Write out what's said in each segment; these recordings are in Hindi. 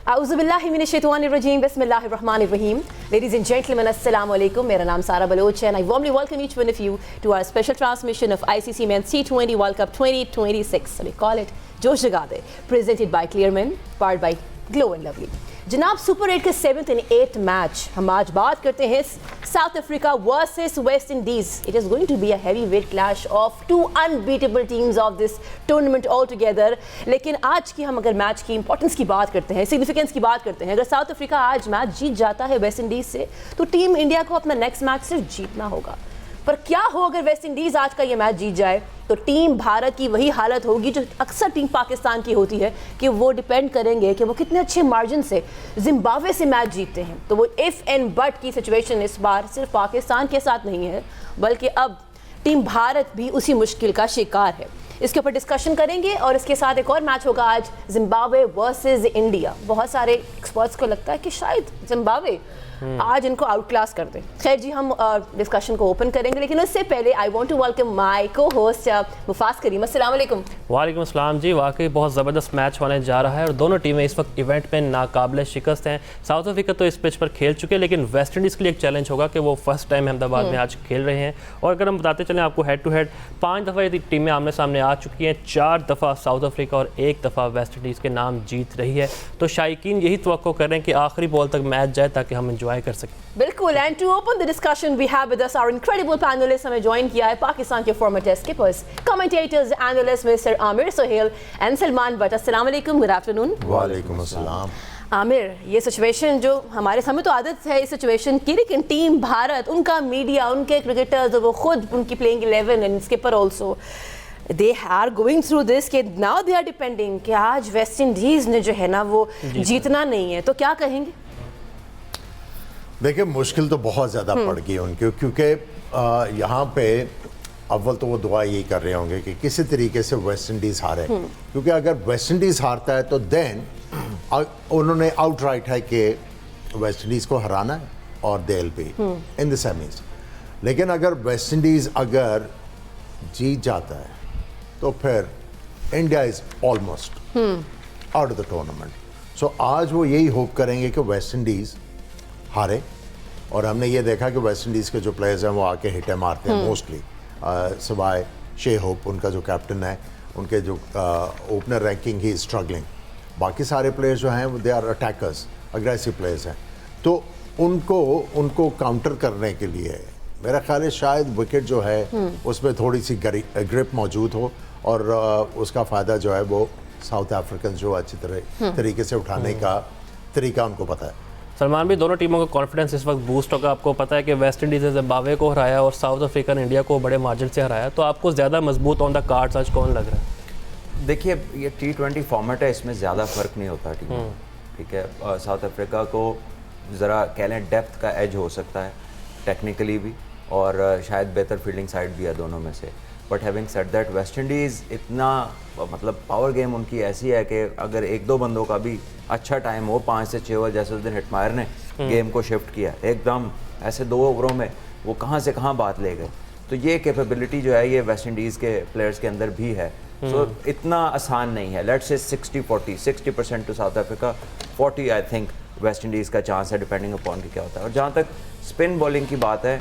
Auzubillahiminashaitanirrajim. Bismillahirrahmanirrahim. Ladies and gentlemen, assalamu alaikum. मेरा नाम सारा बलोच है and I warmly welcome each one of you to our special transmission of ICC Men's T20 World Cup 2026. So we call it Josh Jagade, presented by Clearman, powered by Glow and Lovely. जनाब सुपर 8 के 7th and 8th मैच हम आज बात करते हैं South Africa versus West Indies. It is going to be a heavy weight clash of two unbeatable teams of this tournament all together. लेकिन आज की हम अगर मैच की इंपॉर्टेंस की बात करते हैं, सिग्निफिकेंस की बात करते हैं, अगर साउथ अफ्रीका आज मैच जीत जाता है वेस्ट इंडीज़ से तो टीम इंडिया को अपना नेक्स्ट मैच सिर्फ जीतना होगा. पर क्या हो अगर वेस्ट इंडीज़ आज का ये मैच जीत जाए तो टीम भारत की वही हालत होगी जो अक्सर टीम पाकिस्तान की होती है कि वो डिपेंड करेंगे कि वो कितने अच्छे मार्जिन से जिम्बाब्वे से मैच जीतते हैं. तो वो इफ़ एंड बट की सिचुएशन इस बार सिर्फ पाकिस्तान के साथ नहीं है बल्कि अब टीम भारत भी उसी मुश्किल का शिकार है. इसके ऊपर डिस्कशन करेंगे और इसके साथ एक और मैच होगा आज जिम्बाब्वे वर्सेस इंडिया. बहुत सारे एक्सपर्ट्स को लगता है कि शायद जिम्बाब्वे आज इनको आउट क्लास कर दे. खैर जी, हम डिस्कशन को ओपन करेंगे लेकिन उससे पहले I want to welcome my co host Mufas Karim. अस्सलाम वालेकुम. वालेकुम अस्सलाम जी. वाकई बहुत ज़बरदस्त मैच होने जा रहा है और दोनों टीमें इस वक्त इवेंट में नाकाबिले शिकस्त हैं. साउथ अफ्रीका तो इस पिच पर खेल चुके हैं लेकिन वेस्ट इंडीज़ के लिए एक चैलेंज होगा कि वो फर्स्ट टाइम अहमदाबाद में आज खेल रहे हैं. और अगर हम बताते चलें आपको हेड टू हेड 5 दफ़ा ये टीमें आमने सामने आ चुकी हैं. 4 दफ़ा साउथ अफ्रीका और 1 दफ़ा वेस्ट इंडीज़ के नाम जीत रही है. तो शायकीन यही तवक्को कर रहे हैं कि आखिरी बॉल तक मैच जाए ताकि हम इंजॉय कर सकें. बिल्कुल. And to open the discussion we have with us our incredible panelist. हमें ज्वाइन किया है पाकिस्तान के former test skippers, commentators, analyst mister Aamir Sohail and Salman Butt. अस्सलाम वालेकुम. Good afternoon. वालेकुम अस्सलाम. आमिर, ये सिचुएशन जो हमारे सामने तो आदत है इस सिचुएशन की, लेकिन टीम भारत, उनका मीडिया, उनके क्रिकेटर्स, वो खुद उनकी playing 11 and skipper also, they are going through this कि नाउ दे आर डिपेंडिंग कि आज वेस्ट इंडीज़ ने जो है ना वो जीतना नहीं है. तो क्या कहेंगे? देखिए, मुश्किल तो बहुत ज़्यादा पड़ गई उनकी, क्योंकि यहाँ पे अव्वल तो वो दुआ यही कर रहे होंगे कि किसी तरीके से वेस्ट इंडीज़ हारे. क्योंकि अगर वेस्ट इंडीज़ हारता है तो देन उन्होंने आउटराइट है कि वेस्ट इंडीज़ को हराना है और they will be in the semis. लेकिन अगर वेस्ट इंडीज़ अगर जीत जाता है तो फिर India is almost out of the tournament. So आज वो यही होप करेंगे कि वेस्ट इंडीज़ हारे. और हमने ये देखा कि वेस्ट इंडीज़ के जो प्लेयर्स हैं वो आके हिटें मारते हैं मोस्टली, सिवाय शे होप, उनका जो कैप्टन है, उनके जो ओपनर रैंकिंग ही स्ट्रगलिंग. बाकी सारे प्लेयर्स जो हैं they are attackers, aggressive players हैं. तो उनको काउंटर करने के लिए मेरा ख्याल है शायद विकेट जो है उसमें थोड़ी सी ग्रिप मौजूद हो और उसका फ़ायदा जो है वो साउथ अफ्रीकन जो अच्छी तरीके से उठाने का तरीका उनको पता है. सलमान भी, दोनों टीमों का कॉन्फिडेंस इस वक्त बूस्ट होगा. आपको पता है कि वेस्ट इंडीज़ ने जिम्बाब्वे को हराया और साउथ अफ्रीका ने इंडिया को बड़े मार्जिन से हराया. तो आपको ज़्यादा मजबूत ऑन द कार्ड्स आज कौन लग रहा है? देखिए, ये T20 फॉर्मेट है, इसमें ज़्यादा फ़र्क नहीं होता टीम. ठीक है, साउथ अफ्रीका को ज़रा कह लें डेप्थ का एज हो सकता है टेक्निकली भी, और शायद बेहतर फील्डिंग साइड भी है दोनों में से. But having said that, West Indies इतना मतलब पावर गेम उनकी ऐसी है कि अगर 1-2 बंदों का भी अच्छा टाइम हो, 5 से 6 ओवर, जैसे उस दिन हिटमायर ने गेम को शिफ्ट किया एकदम ऐसे 2 ओवरों में, वो कहाँ से कहाँ बात ले गए. तो ये कैपेबिलिटी जो है ये वेस्ट इंडीज़ के प्लेयर्स के अंदर भी है. सो इतना आसान नहीं है. Let's say 60-40, 60% to South Africa, 40 I think West Indies का चांस है, डिपेंडिंग अपॉन कि क्या होता है. और जहाँ तक स्पिन बॉलिंग की बात है,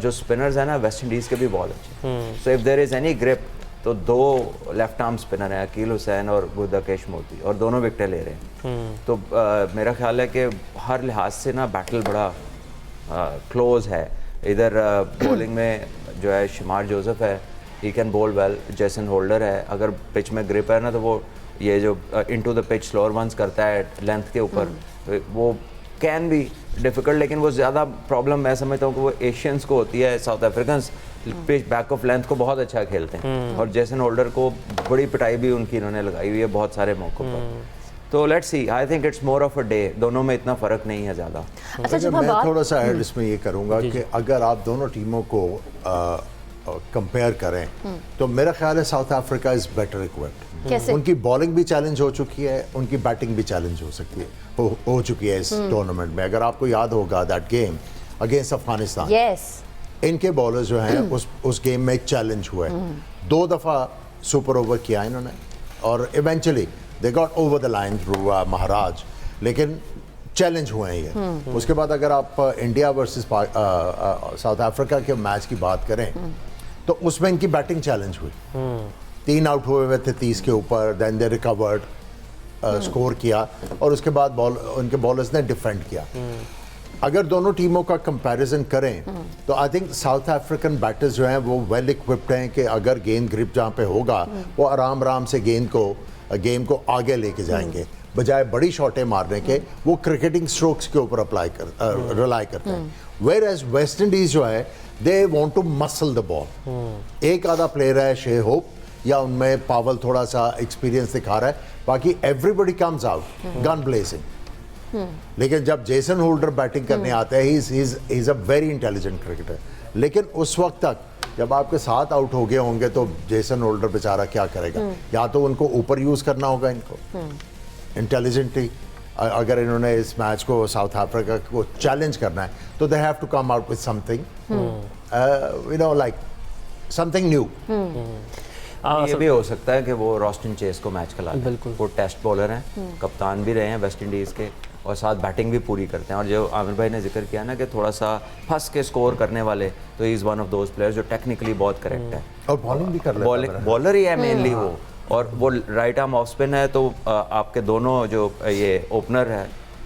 जो स्पिनर्स हैं ना वेस्ट इंडीज़ के भी बहुत अच्छे. So if there is any grip तो 2 लेफ्ट आर्म स्पिनर हैं, अकील हुसैन और गुरदाकेश मोती, और दोनों विकेटें ले रहे हैं. तो मेरा ख्याल है कि हर लिहाज से ना बैटल बड़ा क्लोज है. इधर बॉलिंग में जो है शमार जोसेफ है, he can ball well. Jason holder है, अगर पिच में ग्रिप है ना तो वो ये जो into the pitch slower ones करता है लेंथ के ऊपर, वो कैन बी डिफ़िकल्ट. लेकिन वो ज़्यादा प्रॉब्लम मैं समझता हूँ कि वो एशियंस को होती है. South Africans pitch back of length को बहुत अच्छा खेलते हैं और जेसन होल्डर को बड़ी पिटाई भी उनकी इन्होंने लगाई हुई है बहुत सारे मौक़ों पर. तो let's see, I think it's more of a day. दोनों में इतना फ़र्क नहीं है ज़्यादा. अच्छा, मैं थोड़ा सा ऐड इसमें ये करूँगा कि अगर आप दोनों टीमों को कंपेयर करें तो मेरा ख्याल है south Africa is better equipped. उनकी बॉलिंग भी चैलेंज हो चुकी है, उनकी बैटिंग भी चैलेंज हो सकती है, हो चुकी है इस टूर्नामेंट में. अगर आपको याद होगा दैट गेम अगेंस्ट अफगानिस्तान, इनके बॉलर्स जो हैं उस गेम में एक चैलेंज हुआ है. 2 दफ़ा सुपर ओवर किया इन्होंने और eventually they got over the line through Maharaj लेकिन चैलेंज हुए हैं ये। उसके बाद अगर आप इंडिया वर्सेस साउथ अफ्रीका के मैच की बात करें तो उसमें इनकी बैटिंग चैलेंज हुई। 3 आउट हुए थे 30 के ऊपर, देन दे रिकवर्ड, स्कोर किया और उसके बाद उनके बॉलर्स ने डिफेंड किया। अगर दोनों टीमों का कंपैरिजन करें तो I think south African batters जो हैं वो वेल इक्विप्ड हैं कि अगर गेंद ग्रिप जहाँ पे होगा वो आराम से गेम को आगे लेके जाएंगे, बजाय बड़ी शॉटें मारने के वो क्रिकेटिंग स्ट्रोक्स के ऊपर रिलाई करते हैं। वेयर एज वेस्ट इंडीज जो है they want to muscle the ball. एक आधा प्लेयर है शे होप या उनमें पावल थोड़ा सा एक्सपीरियंस दिखा रहा है, बाकी everybody comes out gun blazing. लेकिन जब जेसन होल्डर बैटिंग करने आता है he is a very intelligent cricketer, लेकिन उस वक्त तक जब आपके 7 आउट हो गए होंगे तो जेसन होल्डर बेचारा क्या करेगा? या तो उनको ऊपर यूज करना होगा इनको इंटेलिजेंटली, अगर इन्होंने इस मैच को साउथ अफ्रीका को चैलेंज करना है तो they have to come out with something you know like something new. ये भी हो सकता है कि वो रॉस्टन चेस को मैच खिला दें। बिल्कुल। वो टेस्ट बॉलर हैं, कप्तान भी रहे हैं वेस्ट इंडीज़ के और साथ बैटिंग भी पूरी करते हैं। और जो आमिर भाई ने जिक्र किया ना कि थोड़ा सा फंस के स्कोर करने वाले, तो he is one of those players जो टेक्निकली बहुत करेक्ट है और बॉलिंग भी कर लेता है। बॉलर ही है मेनली वो, और वो राइट आर्म ऑफ स्पिन है। तो आपके दोनों जो ये ओपनर है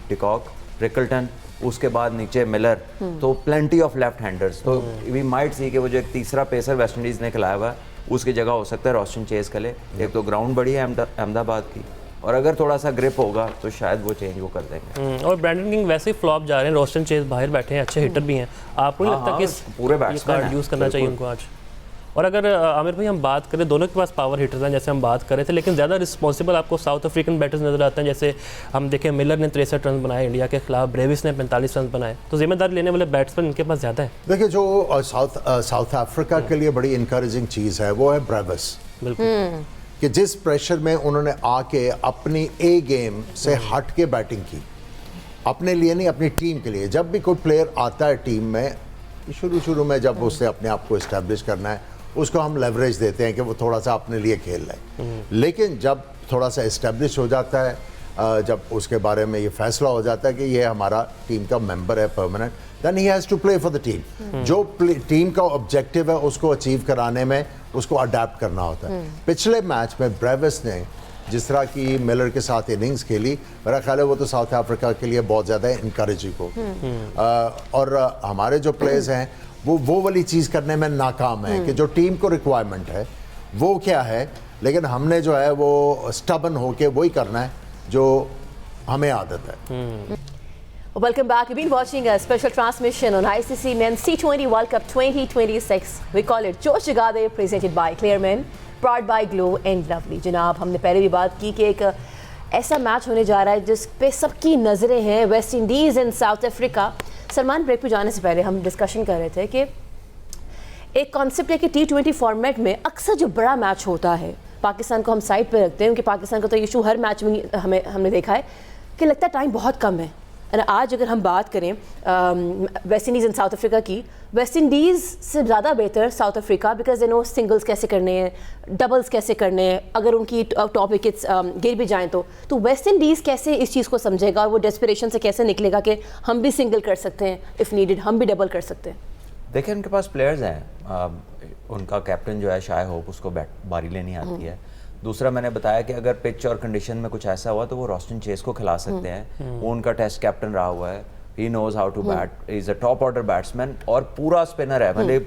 डिकॉक, रिकल्टन, उसके बाद नीचे मिलर, तो प्लेंटी ऑफ लेफ्ट हैंडर्स। तो वी माइट सी कि वो जो एक तीसरा पेसर वेस्ट इंडीज़ ने खिलाया हुआ है उसकी जगह हो सकता है रॉस्टन चेस खेले। एक तो ग्राउंड बड़ी है अहमदाबाद की, और अगर थोड़ा सा ग्रिप होगा तो शायद वो चेंज वो कर देंगे। और ब्रैंडन किंग वैसे ही फ्लॉप जा रहे हैं, रॉस्टन चेस बाहर बैठे हैं, अच्छे हिटर भी हैं। आपको नहीं लगता कि पूरे बैट्समैन कार्ड यूज़ करना चाहिए उनको आज? और अगर आमिर भाई हम बात करें, दोनों के पास पावर हिटर्स हैं जैसे हम बात कर रहे थे, लेकिन ज़्यादा रिस्पॉन्सिबल आपको साउथ अफ्रीकन बैटर्स नजर आते हैं। जैसे हम देखें मिलर ने 63 रन बनाए इंडिया के खिलाफ, ब्रेविस ने 45 रन बनाए, तो जिम्मेदारी लेने वाले बैट्समैन इनके पास ज़्यादा है। देखिए जो साउथ अफ्रीका के लिए बड़ी इंकरेजिंग चीज़ है वो है ब्रेविस। बिल्कुल। कि जिस प्रेशर में उन्होंने आके अपनी ए गेम से हट के बैटिंग की, अपने लिए नहीं अपनी टीम के लिए। जब भी कोई प्लेयर आता है टीम में, शुरू में जब उसने अपने आप को इस्टेब्लिश करना है उसको हम लेवरेज देते हैं कि वो थोड़ा सा अपने लिए खेल रहा है। लेकिन जब थोड़ा सा इस्टेब्लिश हो जाता है, जब उसके बारे में ये फैसला हो जाता है कि ये हमारा टीम का मेंबर है permanent, then he has to play for the team. जो टीम का ऑब्जेक्टिव है उसको अचीव कराने में उसको अडेप्ट करना होता है। पिछले मैच में ब्रेविस ने जिस तरह की मिलर के साथ इनिंग्स खेली, मेरा ख्याल है वो तो साउथ अफ्रीका के लिए बहुत ज़्यादा इनकरेजिंग हो। और हमारे जो प्लेयर्स हैं वो वाली चीज़ करने में नाकाम है कि जो टीम को रिक्वायरमेंट है वो क्या है, लेकिन हमने जो है वो स्टबन होके वही करना है जो हमें आदत है। Welcome back. You've been watching a special transmission on ICC Men's T20 World Cup 2026. We call it Josh Jagade, presented by Clearman, powered by Glow and Lovely. जनाब, हमने पहले भी बात की कि एक ऐसा मैच होने जा रहा है जिस पे सबकी नज़रें हैं, West Indies and South Africa. Salman, break पे जाने से पहले हम डिस्कशन कर रहे थे कि एक कॉन्सेप्ट है कि T20 फॉर्मेट में अक्सर जो बड़ा मैच होता है, पाकिस्तान को हम साइड पे रखते हैं क्योंकि पाकिस्तान का तो इशू हर मैच में हमने देखा है कि लगता है टाइम बहुत कम है। आज अगर हम बात करें waste Indies and South Africa की, वेस्ट इंडीज़ से ज़्यादा बेहतर south Africa, because they know singles कैसे करने हैं, डबल्स कैसे करने हैं, अगर उनकी टॉप विकेट्स गिर भी जाएँ तो वेस्ट इंडीज़ कैसे इस चीज़ को समझेगा और वो डेस्परेशन से कैसे निकलेगा कि हम भी सिंगल कर सकते हैं, इफ़ नीडेड हम भी डबल कर सकते हैं। देखिए उनके पास प्लेयर्स हैं, उनका कैप्टन जो है शाय होप, उसको बारी लेनी आती है। दूसरा मैंने बताया कि अगर पिच और कंडीशन में कुछ ऐसा हुआ तो वो रॉस्टन चेस को खिला सकते हैं। वो उनका टेस्ट कैप्टन रहा हुआ है, he knows how to bat, is a top order batsman और पूरा स्पिनर है, मतलब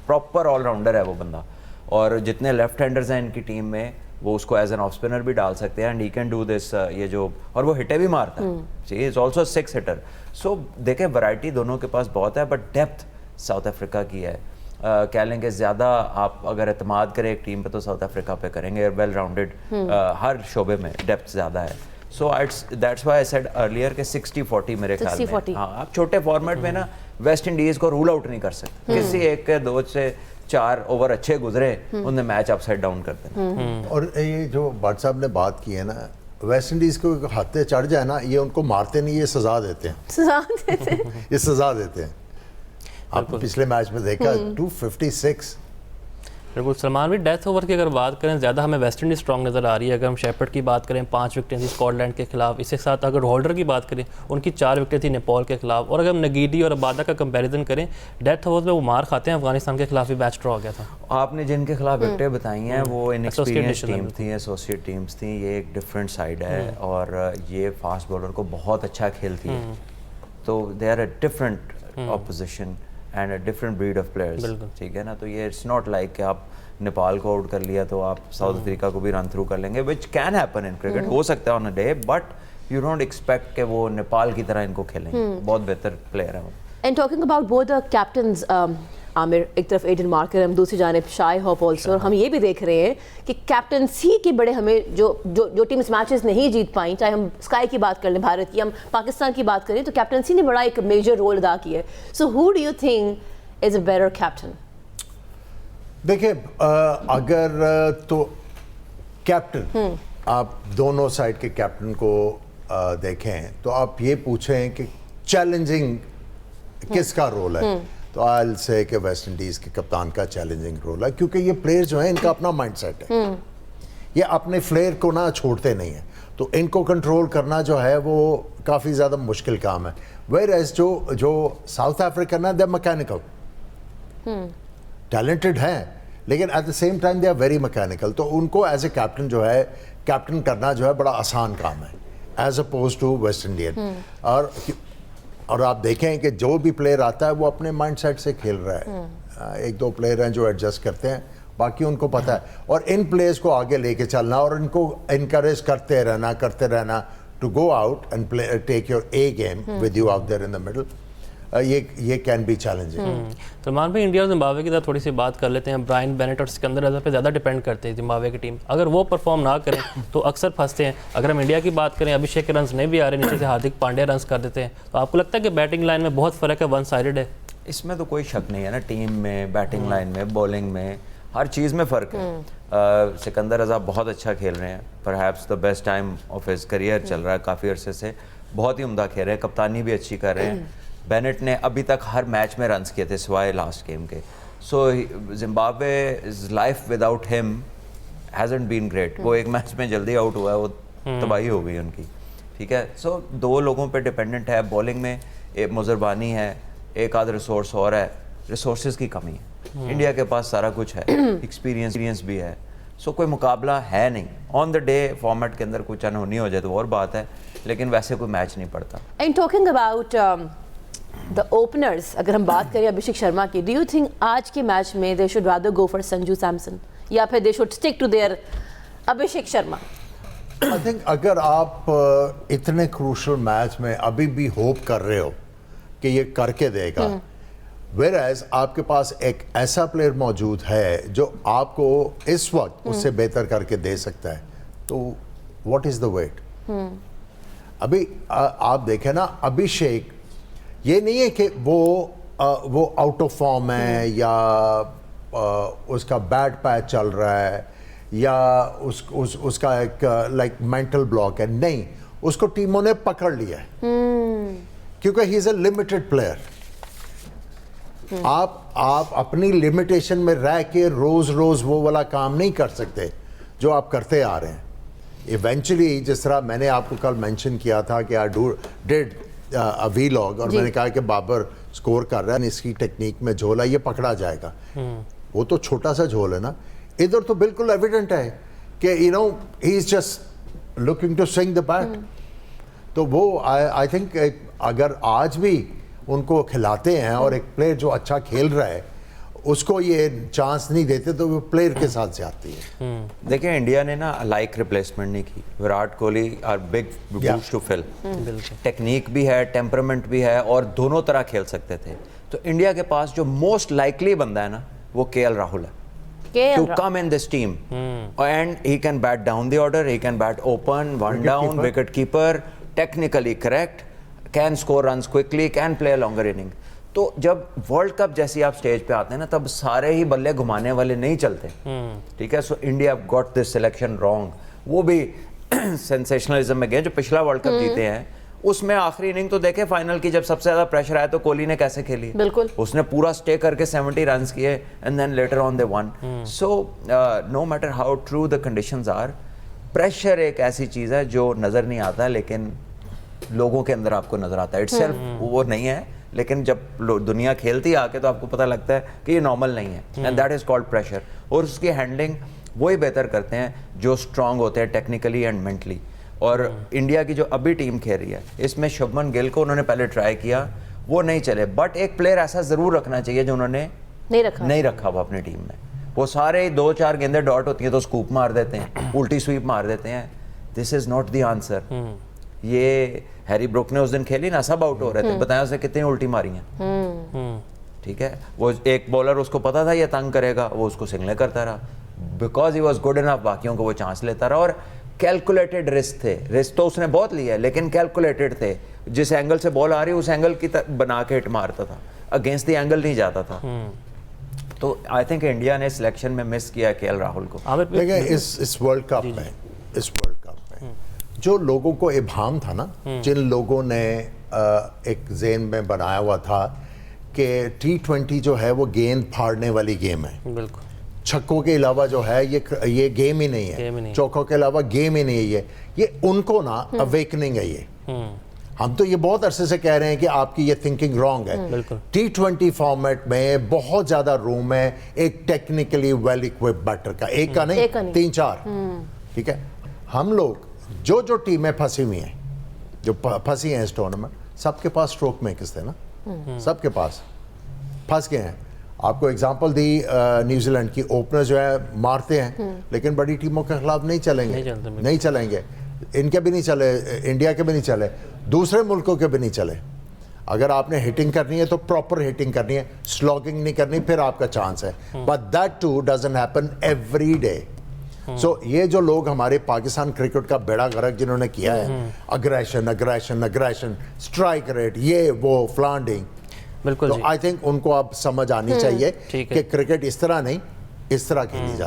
प्रॉपर ऑलराउंडर है वो बंदा। और जितने लेफ्ट हैंडर्स हैं इनकी टीम में वो उसको एज एन ऑफ स्पिनर भी डाल सकते हैं, and he can do this. ये जो और वो हिटे भी मारता है, ही इज ऑल्सो 6 हिटर। सो देखें वैरायटी दोनों के पास बहुत है, बट डेप्थ साउथ अफ्रीका की है। कह लें कि ज़्यादा आप अगर एतमाद करें एक टीम पे तो साउथ अफ्रीका पे करेंगे, वेल राउंडेड हर शोबे में डेप्थ ज़्यादा है। So that's why I said earlier कि 60-40 मेरे ख्याल में। हाँ, आप छोटे फॉर्मेट में ना वेस्ट इंडीज़ को रूल आउट नहीं कर सकते। किसी एक के 2 से 4 ओवर अच्छे गुजरे, उनने मैच अपसाइड डाउन कर देना। और ये जो भट्ट साहब ने बात की है ना, वेस्ट इंडीज़ को हाथे चढ़ जाए ना, ये उनको मारते नहीं, ये सजा देते हैं। ये सजा देते हैं। आपने पिछले मैच में देखा 256 बिल्कुल सलमान भी डेथ ओवर की अगर बात करें ज़्यादा हमें वेस्ट इंडीज़ स्ट्रॉन्ग नज़र आ रही है। अगर हम शेपर्ड की बात करें 5 विकेटें थी स्कॉटलैंड के खिलाफ, इसके साथ अगर होल्डर की बात करें उनकी 4 विकेटें थी नेपाल के खिलाफ, और अगर हम नगीदी और अबादा का कंपैरिजन करें डेथ ओवर में वो मार खाते हैं। अफगानिस्तान के खिलाफ भी मैच ड्रॉ हो गया था। आपने जिनके खिलाफ विकेटें बताई हैं वो इनएक्सपीरियंस टीम थी, एसोसिएट टीम्स थी, ये एक डिफरेंट साइड है और ये फास्ट बॉलर को बहुत अच्छा खेलती है, तो they are a different opposition and a different breed of players, ठीक है ना। तो ये इट्स नॉट लाइक कि आप नेपाल को आउट कर लिया तो आप साउथ अफ्रीका को भी रन थ्रू कर लेंगे, which can happen in cricket, हो सकता है on a day, but you don't expect कि वो नेपाल की तरह इनको खेलेंगे। बहुत बेहतर प्लेयर है वो। And talking about both the captains, Aamir एक तरफ एडन मार्कर, हम दूसरी जानिब शाय होप ऑल्सो, और हम ये भी देख रहे हैं कि कैप्टनसी के बड़े हमें जो टीम्स मैचेस नहीं जीत पाई, चाहे हम स्काई की बात कर लें भारत की, हम पाकिस्तान की बात करें, तो कैप्टनसी ने बड़ा एक मेजर रोल अदा किया है। So who do you think is a better captain? देखिए अगर तो कैप्टन आप दोनों साइड के कैप्टन को देखें तो आप ये पूछें कि चैलेंजिंग किसका रोल है, तो आई विल से कि वेस्ट इंडीज के कप्तान का चैलेंजिंग रोल है, क्योंकि ये प्लेयर जो है इनका अपना माइंडसेट है, ये अपने फ्लेयर को ना छोड़ते नहीं है, तो इनको कंट्रोल करना जो है वो काफ़ी ज़्यादा मुश्किल काम है। वेयर एज जो साउथ अफ्रीका ना दे मैकेनिकल, टैलेंटेड हैं लेकिन at the same time they are very mechanical, तो उनको एज ए कैप्टन जो है कैप्टन करना जो है बड़ा आसान काम है as oppose to West Indian. और आप देखें कि जो भी प्लेयर आता है वो अपने माइंडसेट से खेल रहा है, एक दो प्लेयर हैं जो एडजस्ट करते हैं, बाकी उनको पता है, और इन प्लेयर्स को आगे लेके चलना और इनको इनकरेज करते रहना to go out and play take your a game with you out there in the middle, ये कैन बी चैलेंजिंग। सलमान भाई इंडिया और जिम्बाब्वे की तरह थोड़ी सी बात कर लेते हैं। ब्रायन बेनेट और सिकंदर रजा पे ज़्यादा डिपेंड करते हैं जिम्बाब्वे की टीम, अगर वो परफॉर्म ना करें तो अक्सर फंसते हैं। अगर हम इंडिया की बात करें, अभिषेक के रन्स नहीं भी आ रहे, नीचे से हार्दिक पांड्या रन्स कर देते हैं, तो आपको लगता है कि बैटिंग लाइन में बहुत फ़र्क है, वन साइडेड है? इसमें तो कोई शक नहीं है ना, टीम में, बैटिंग लाइन में, बॉलिंग में, हर चीज़ में फ़र्क है। सिकंदर रजा बहुत अच्छा खेल रहे हैं, perhaps the best time of his career चल रहा है काफ़ी अरसे से, बहुत ही उम्दा खेल रहे हैं, कप्तानी भी अच्छी कर रहे हैं। बेनेट ने अभी तक हर मैच में रन्स किए थे सिवाय लास्ट गेम के, so Zimbabwe is life without him hasn't been great. वो एक मैच में जल्दी आउट हुआ है, वो तबाही हो गई उनकी, ठीक है। सो दो लोगों पे डिपेंडेंट है, बॉलिंग में एक मुजरबानी है, एक आध रिसोर्स और है, रिसोर्सेज की कमी है। इंडिया के पास सारा कुछ है, एक्सपीरियंस भी है, सो कोई मुकाबला है नहीं। ऑन द डे फॉर्मेट के अंदर कुछ अनहोनी हो जाए तो और बात है, लेकिन वैसे कोई मैच नहीं पड़ता। And talking about the openers, अगर हम बात करें अभिषेक शर्मा की, डू यू थिंक आज के मैच में they should rather go for Sanju Samson या फिर they should stick to their Abhishek Sharma? I think अगर आप इतने क्रूशल मैच में अभी भी होप कर रहे हो कि ये करके देगा, वेयर एज आपके पास एक ऐसा प्लेयर मौजूद है जो आपको इस वक्त उससे बेहतर करके दे सकता है, तो व्हाट इज द वेट? अभी आप देखें ना, अभिषेक ये नहीं है कि वो आउट ऑफ फॉर्म है या उसका बैड पैच चल रहा है या उसका एक लाइक मेंटल ब्लॉक है, नहीं, उसको टीमों ने पकड़ लिया है क्योंकि he is a limited player. आप अपनी लिमिटेशन में रह के रोज रोज वो वाला काम नहीं कर सकते जो आप करते आ रहे हैं। इवेंचुअली जिस तरह मैंने आपको कल मेंशन किया था कि आई डिड अ वीलॉग और मैंने कहा कि बाबर स्कोर कर रहा है, इसकी टेक्निक में झोल है, ये पकड़ा जाएगा। वो तो छोटा सा झोल है ना, इधर तो बिल्कुल एविडेंट है कि he is just looking to swing the bat. तो वो आई थिंक अगर आज भी उनको खिलाते हैं और एक प्लेयर जो अच्छा खेल रहा है उसको ये चांस नहीं देते तो वो प्लेयर के साथ जाती है। देखिए इंडिया ने ना लाइक रिप्लेसमेंट नहीं की, Virat Kohli are big boots to fill, technique भी है, टेम्परामेंट भी है और दोनों तरह खेल सकते थे। तो इंडिया के पास जो मोस्ट लाइकली बंदा है ना वो KL राहुल है to come in this team, and he can bat down the order, he can bat open, one down, wicket keeper, technically correct, can score runs quickly, can play a longer inning. तो जब वर्ल्ड कप जैसी आप स्टेज पे आते हैं ना तब सारे ही बल्ले घुमाने वाले नहीं चलते, ठीक है। So India got this selection wrong. वो भी सेंसेशनलिज्म में गए, जो पिछला वर्ल्ड कप जीते हैं उसमें आखिरी इनिंग तो देखे फाइनल की, जब सबसे ज़्यादा प्रेशर आया तो कोहली ने कैसे खेली, बिल्कुल उसने पूरा स्टे करके 70 रन्स किए and then later on they won. So no matter how true the conditions are, pressure एक ऐसी चीज़ है जो नज़र नहीं आता लेकिन लोगों के अंदर आपको नज़र आता है. इटसेल्फ वो नहीं है, लेकिन जब दुनिया खेलती है आके तो आपको पता लगता है कि ये नॉर्मल नहीं है, and that is called pressure. और उसकी हैंडलिंग वही बेहतर करते हैं जो स्ट्रांग होते हैं टेक्निकली एंड मेंटली. और इंडिया की जो अभी टीम खेल रही है इसमें शुभमन गिल को उन्होंने पहले ट्राई किया, वो नहीं चले. बट एक प्लेयर ऐसा ज़रूर रखना चाहिए जो उन्होंने नहीं रखा वो अपनी टीम में. वो सारे 2-4 गेंदें डॉट होती हैं तो स्कूप मार देते हैं, उल्टी स्वीप मार देते हैं. This is not the answer. ये हैरी ब्रुक ने उस दिन खेली ना, सब आउट हो रहे थे, बताया उसने कितनी उल्टी मारी हैं. ठीक है, वो एक बॉलर उसको पता था ये तंग करेगा, वो उसको सिंगलें करता रहा because he was good enough, बाकियों को वो चांस लेता रहा. और कैलकुलेटेड रिस्क थे, रिस्क तो उसने बहुत लिया लेकिन कैलकुलेटेड थे. जिस एंगल से बॉल आ रही उस एंगल की बना के हिट मारता था, अगेंस्ट द एंगल नहीं जाता था. तो आई थिंक इंडिया ने सिलेक्शन में मिस किया केएल राहुल को. देखिए इस वर्ल्ड कप में जो लोगों को इबाम था ना, जिन लोगों ने एक जेन में बनाया हुआ था कि T20 जो है वो गेंद फाड़ने वाली गेम है, बिल्कुल छक्कों के अलावा जो है ये गेम ही नहीं है, चौकों के अलावा गेम ही नहीं है ये उनको ना अवेकनिंग है ये. हम तो ये बहुत अरसे से कह रहे हैं कि आपकी ये थिंकिंग रॉन्ग है. T20 फॉर्मेट में बहुत ज्यादा रूम है एक टेक्निकली वेल इक्विप्ड बैटर का, एक का नहीं 3-4. ठीक है, हम लोग जो टीमें फंसी हुई हैं, जो फंसी हैं इस टूर्नामेंट, सबके पास स्ट्रोक मेकर्स थे ना, सबके पास फंस गए हैं. आपको एग्जांपल दी न्यूजीलैंड की, ओपनर जो है मारते हैं लेकिन बड़ी टीमों के खिलाफ नहीं चलेंगे. इनके भी नहीं चले, इंडिया के भी नहीं चले, दूसरे मुल्कों के भी नहीं चले. अगर आपने हिटिंग करनी है तो प्रॉपर हिटिंग करनी है, स्लॉगिंग नहीं करनी, फिर आपका चांस है. But that too doesn't happen every day. सो ये जो लोग हमारे पाकिस्तान क्रिकेट का बेड़ा गर्क जिन्होंने किया है, अग्रेशन, स्ट्राइक रेट, ये वो फ्लांडिंग, बिल्कुल. तो आई थिंक उनको अब समझ आनी चाहिए कि क्रिकेट इस तरह नहीं, इस तरह खेली जाती है.